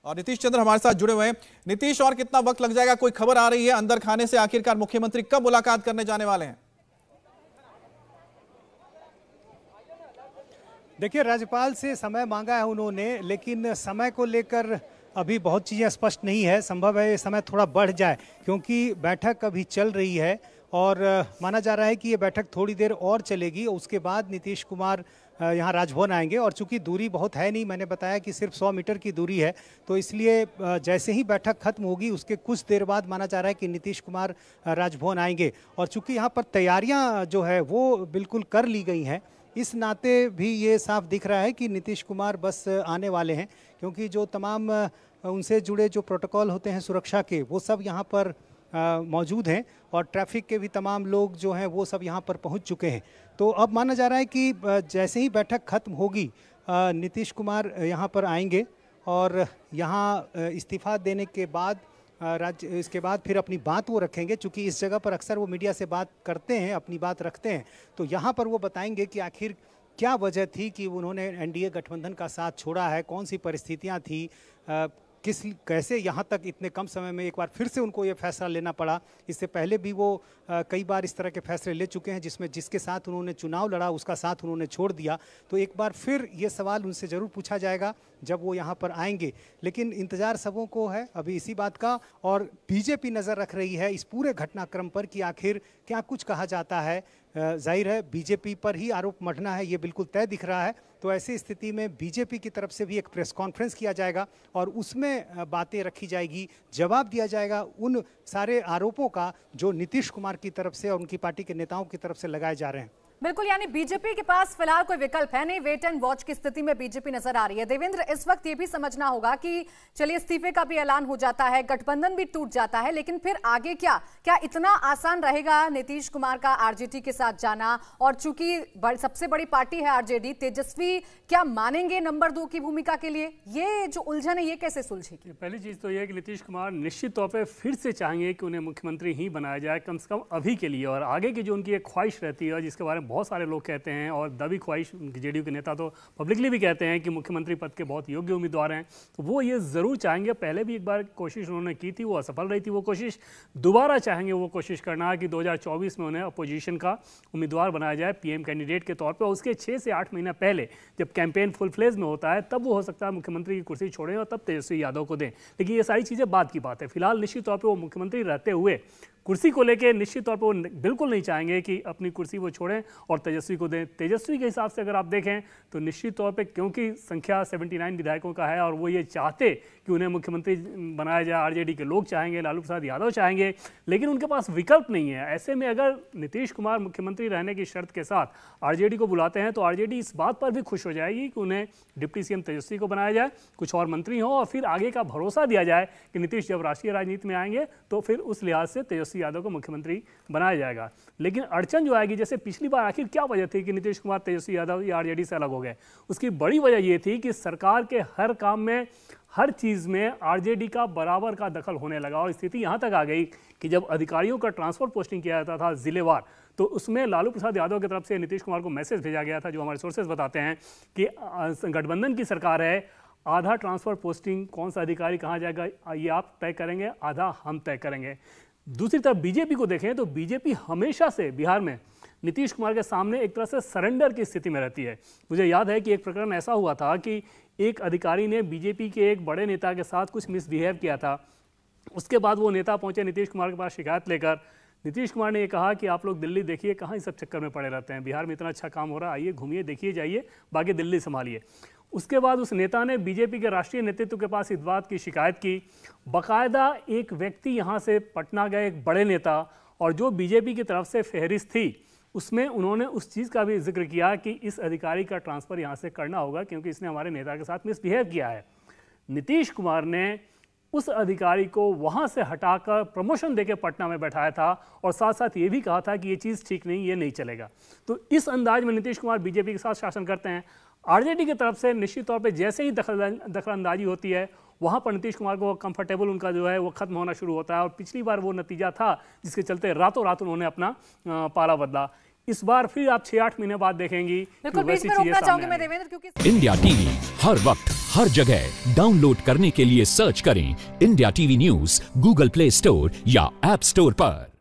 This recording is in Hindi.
और नीतीश चंद्र हमारे साथ जुड़े हुए हैं। नीतीश, और कितना वक्त लग जाएगा? कोई खबर आ रही है अंदर खाने से? आखिरकार मुख्यमंत्री कब मुलाकात करने जाने वाले हैं? देखिए, राज्यपाल से समय मांगा है उन्होंने, लेकिन समय को लेकर अभी बहुत चीज़ें स्पष्ट नहीं है। संभव है ये समय थोड़ा बढ़ जाए, क्योंकि बैठक अभी चल रही है और माना जा रहा है कि ये बैठक थोड़ी देर और चलेगी। उसके बाद नीतीश कुमार यहाँ राजभवन आएंगे और चूंकि दूरी बहुत है नहीं, मैंने बताया कि सिर्फ 100 मीटर की दूरी है, तो इसलिए जैसे ही बैठक खत्म होगी उसके कुछ देर बाद माना जा रहा है कि नीतीश कुमार राजभवन आएंगे। और चूंकि यहाँ पर तैयारियाँ जो है वो बिल्कुल कर ली गई हैं, इस नाते भी ये साफ दिख रहा है कि नीतीश कुमार बस आने वाले हैं, क्योंकि जो तमाम उनसे जुड़े जो प्रोटोकॉल होते हैं सुरक्षा के, वो सब यहाँ पर मौजूद हैं और ट्रैफिक के भी तमाम लोग जो हैं वो सब यहाँ पर पहुँच चुके हैं। तो अब माना जा रहा है कि जैसे ही बैठक खत्म होगी नीतीश कुमार यहाँ पर आएंगे और यहाँ इस्तीफ़ा देने के बाद इसके बाद फिर अपनी बात वो रखेंगे। चूँकि इस जगह पर अक्सर वो मीडिया से बात करते हैं, अपनी बात रखते हैं, तो यहाँ पर वो बताएंगे कि आखिर क्या वजह थी कि उन्होंने एनडीए गठबंधन का साथ छोड़ा है, कौन सी परिस्थितियाँ थी, कैसे यहाँ तक इतने कम समय में एक बार फिर से उनको ये फैसला लेना पड़ा। इससे पहले भी वो कई बार इस तरह के फैसले ले चुके हैं जिसमें जिसके साथ उन्होंने चुनाव लड़ा उसका साथ उन्होंने छोड़ दिया। तो एक बार फिर ये सवाल उनसे ज़रूर पूछा जाएगा जब वो यहाँ पर आएंगे। लेकिन इंतज़ार सबों को है अभी इसी बात का, और बीजेपी नज़र रख रही है इस पूरे घटनाक्रम पर कि आखिर क्या कुछ कहा जाता है। जाहिर है बीजेपी पर ही आरोप मढ़ना है, ये बिल्कुल तय दिख रहा है। तो ऐसी स्थिति में बीजेपी की तरफ से भी एक प्रेस कॉन्फ्रेंस किया जाएगा और उसमें बातें रखी जाएगी, जवाब दिया जाएगा उन सारे आरोपों का जो नीतीश कुमार की तरफ से और उनकी पार्टी के नेताओं की तरफ से लगाए जा रहे हैं। बिल्कुल, यानी बीजेपी के पास फिलहाल कोई विकल्प है नहीं, वेट एंड वॉच की स्थिति में बीजेपी नजर आ रही है। देवेंद्र, इस वक्त ये भी समझना होगा कि चलिए इस्तीफे का भी ऐलान हो जाता है, गठबंधन भी टूट जाता है, लेकिन फिर आगे क्या इतना आसान रहेगा नीतीश कुमार का आरजेडी के साथ जाना? और चूंकि सबसे बड़ी पार्टी है आरजेडी, तेजस्वी क्या मानेंगे नंबर 2 की भूमिका के लिए? ये जो उलझन है ये कैसे सुलझेगी? पहली चीज तो यह है कि नीतीश कुमार निश्चित तौर पर फिर से चाहेंगे कि उन्हें मुख्यमंत्री ही बनाया जाए, कम से कम अभी के लिए। और आगे की जो उनकी एक ख्वाहिश रहती है, जिसके बारे में बहुत सारे लोग कहते हैं और दबी ख्वाहिश जेडीयू के नेता तो पब्लिकली भी कहते हैं कि मुख्यमंत्री पद के बहुत योग्य उम्मीदवार हैं, तो वो ये ज़रूर चाहेंगे। पहले भी एक बार कोशिश उन्होंने की थी, वो असफल रही थी, वो कोशिश दोबारा चाहेंगे वो कोशिश करना कि 2024 में उन्हें अपोजिशन का उम्मीदवार बनाया जाए पीएम कैंडिडेट के तौर पर। उसके 6 से 8 महीना पहले जब कैंपेन फुल फ्लेज में होता है तब वो हो सकता है मुख्यमंत्री की कुर्सी छोड़ें और तब तेजस्वी यादव को दें। लेकिन ये सारी चीज़ें बाद की बात है। फिलहाल निश्चित तौर पर वो मुख्यमंत्री रहते हुए कुर्सी को लेके निश्चित तौर पर वो बिल्कुल नहीं चाहेंगे कि अपनी कुर्सी वो छोड़ें और तेजस्वी को दें। तेजस्वी के हिसाब से अगर आप देखें तो निश्चित तौर पे क्योंकि संख्या 79 विधायकों का है और वो ये चाहते कि उन्हें मुख्यमंत्री बनाया जाए, आरजेडी के लोग चाहेंगे, लालू प्रसाद यादव चाहेंगे, लेकिन उनके पास विकल्प नहीं है। ऐसे में अगर नीतीश कुमार मुख्यमंत्री रहने की शर्त के साथ आरजेडी को बुलाते हैं तो आरजेडी इस बात पर भी खुश हो जाएगी कि उन्हें डिप्टी सीएम तेजस्वी को बनाया जाए, कुछ और मंत्री हों और फिर आगे का भरोसा दिया जाए कि नीतीश जब राष्ट्रीय राजनीति में आएंगे तो फिर उस लिहाज से तेजस्वी यादव को मुख्यमंत्री बनाया जाएगा। लेकिन अड़चन जो आएगी, जैसे पिछली बार आखिर क्या वजह थी कि नीतीश कुमार तेजस्वी यादव या आरजेडी से अलग हो गए? उसकी बड़ी वजह यह थी कि सरकार के हर काम में, हर चीज़ में आरजेडी का बराबर का दखल होने लगा और स्थिति यहाँ तक आ गई कि जब अधिकारियों का ट्रांसफर पोस्टिंग किया जाता था जिलेवार, तो उसमें लालू प्रसाद यादव की तरफ से नीतीश कुमार को मैसेज भेजा गया था, जो हमारे सोर्सेज बताते हैं कि गठबंधन की सरकार है, आधा ट्रांसफर पोस्टिंग कौन सा अधिकारी कहाँ जाएगा ये आप तय करेंगे, आधा हम तय करेंगे। दूसरी तरफ बीजेपी को देखें तो बीजेपी हमेशा से बिहार में नीतीश कुमार के सामने एक तरह से सरेंडर की स्थिति में रहती है। मुझे याद है कि एक प्रकरण ऐसा हुआ था कि एक अधिकारी ने बीजेपी के एक बड़े नेता के साथ कुछ मिसबिहेव किया था। उसके बाद वो नेता पहुंचे नीतीश कुमार के पास शिकायत लेकर। नीतीश कुमार ने ये कहा कि आप लोग दिल्ली देखिए, कहाँ इस सब चक्कर में पड़े रहते हैं, बिहार में इतना अच्छा काम हो रहा है, आइए घूमिए देखिए जाइए, बाकी दिल्ली संभालिए। उसके बाद उस नेता ने बीजेपी के राष्ट्रीय नेतृत्व के पास इस बात की शिकायत की। बाकायदा एक व्यक्ति यहाँ से पटना गए, एक बड़े नेता, और जो बीजेपी की तरफ से फहरिस्त थी उसमें उन्होंने उस चीज़ का भी जिक्र किया कि इस अधिकारी का ट्रांसफ़र यहाँ से करना होगा क्योंकि इसने हमारे नेता के साथ मिसबिहेव किया है। नीतीश कुमार ने उस अधिकारी को वहाँ से हटाकर प्रमोशन देकर पटना में बैठाया था और साथ साथ ये भी कहा था कि ये चीज़ ठीक नहीं, ये नहीं चलेगा। तो इस अंदाज में नीतीश कुमार बीजेपी के साथ शासन करते हैं। आरजेडी की तरफ से निश्चित तौर पे जैसे ही दखलंदाजी होती है वहाँ पर नीतीश कुमार को कंफर्टेबल उनका जो है वो खत्म होना शुरू होता है और पिछली बार वो नतीजा था जिसके चलते रातों रात उन्होंने अपना पाला बदला। इस बार फिर आप 6-8 महीने बाद देखेंगी कि वैसी चीजें सामने आएंगी। इंडिया टीवी हर वक्त हर जगह डाउनलोड करने के लिए सर्च करें India TV news Google play store या ऐप स्टोर पर।